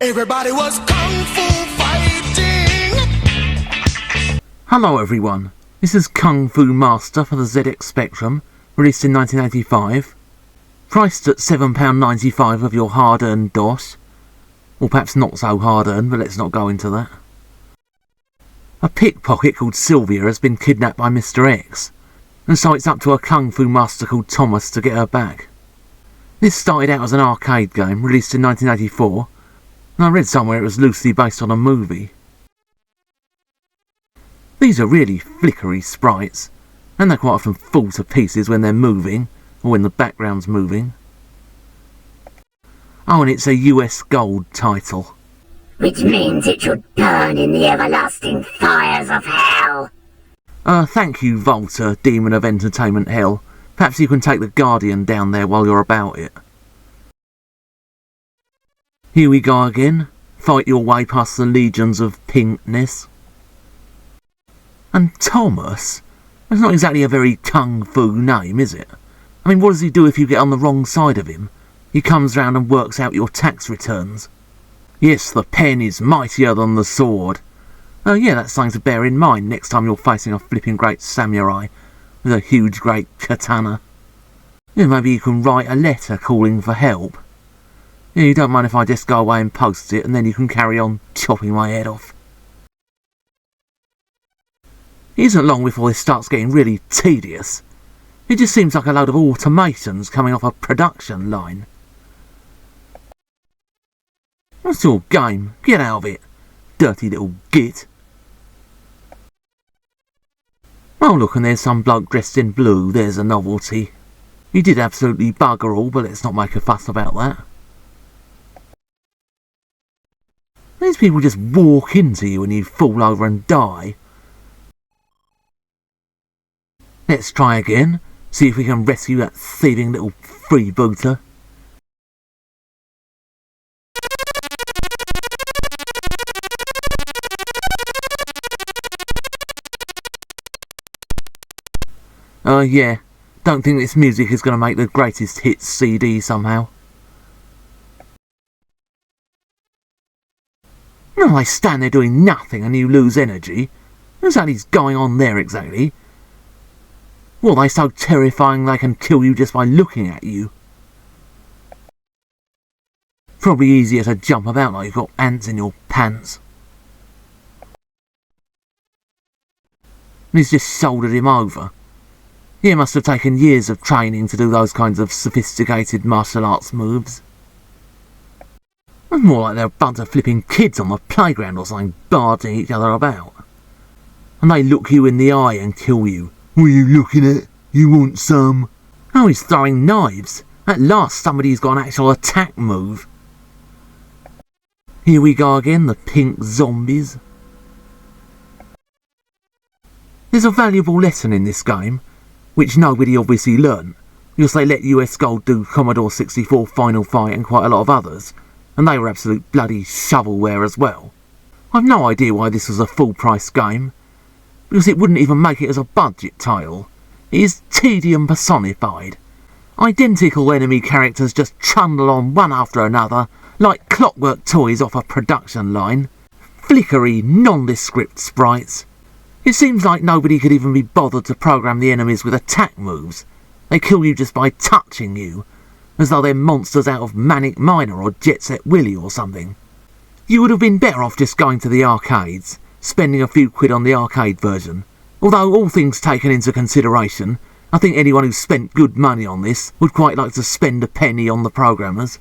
Everybody was kung fu fighting. Hello everyone, this is Kung Fu Master for the ZX Spectrum, released in 1985. Priced at £7.95 of your hard-earned DOS. Or perhaps not so hard-earned, but let's not go into that. A pickpocket called Sylvia has been kidnapped by Mr. X, and so it's up to a Kung Fu master called Thomas to get her back. This started out as an arcade game, released in 1984, and I read somewhere it was loosely based on a movie. These are really flickery sprites, and they quite often fall to pieces when they're moving, or when the background's moving. Oh, and it's a US Gold title. Which means it should burn in the everlasting fires of hell. Thank you, Volta, Demon of Entertainment Hell. Perhaps you can take the Guardian down there while you're about it. Here we go again. Fight your way past the legions of pinkness. And Thomas? That's not exactly a very kung fu name, is it? I mean, what does he do if you get on the wrong side of him? He comes round and works out your tax returns. Yes, the pen is mightier than the sword. Oh yeah, that's something to bear in mind next time you're facing a flipping great samurai with a huge great katana. Yeah, maybe you can write a letter calling for help. Yeah, you don't mind if I just go away and post it, and then you can carry on chopping my head off. It isn't long before this starts getting really tedious. It just seems like a load of automations coming off a production line. What's your game? Get out of it, dirty little git. Oh look, and there's some bloke dressed in blue, there's a novelty. He did absolutely bugger all, but let's not make a fuss about that. These people just walk into you and you fall over and die. Let's try again, see if we can rescue that thieving little freebooter. Yeah, don't think this music is going to make the greatest hits CD somehow. No, they stand there doing nothing and you lose energy. What exactly's going on there exactly? Well, they're so terrifying they can kill you just by looking at you. Probably easier to jump about like you've got ants in your pants. And he's just shouldered him over. He must have taken years of training to do those kinds of sophisticated martial arts moves. It's more like they're a bunch of flipping kids on the playground or something, barging each other about. And they look you in the eye and kill you. What are you looking at? You want some? Oh, he's throwing knives. At last somebody's got an actual attack move. Here we go again, the pink zombies. There's a valuable lesson in this game, which nobody obviously learnt, because they let US Gold do Commodore 64 Final Fight and quite a lot of others, and they were absolute bloody shovelware as well. I've no idea why this was a full price game, because it wouldn't even make it as a budget title. It is tedium personified. Identical enemy characters just trundle on one after another, like clockwork toys off a production line. Flickery, nondescript sprites. It seems like nobody could even be bothered to program the enemies with attack moves. They kill you just by touching you, as though they're monsters out of Manic Miner or Jet Set Willy or something. You would have been better off just going to the arcades, spending a few quid on the arcade version. Although, all things taken into consideration, I think anyone who spent good money on this would quite like to spend a penny on the programmers.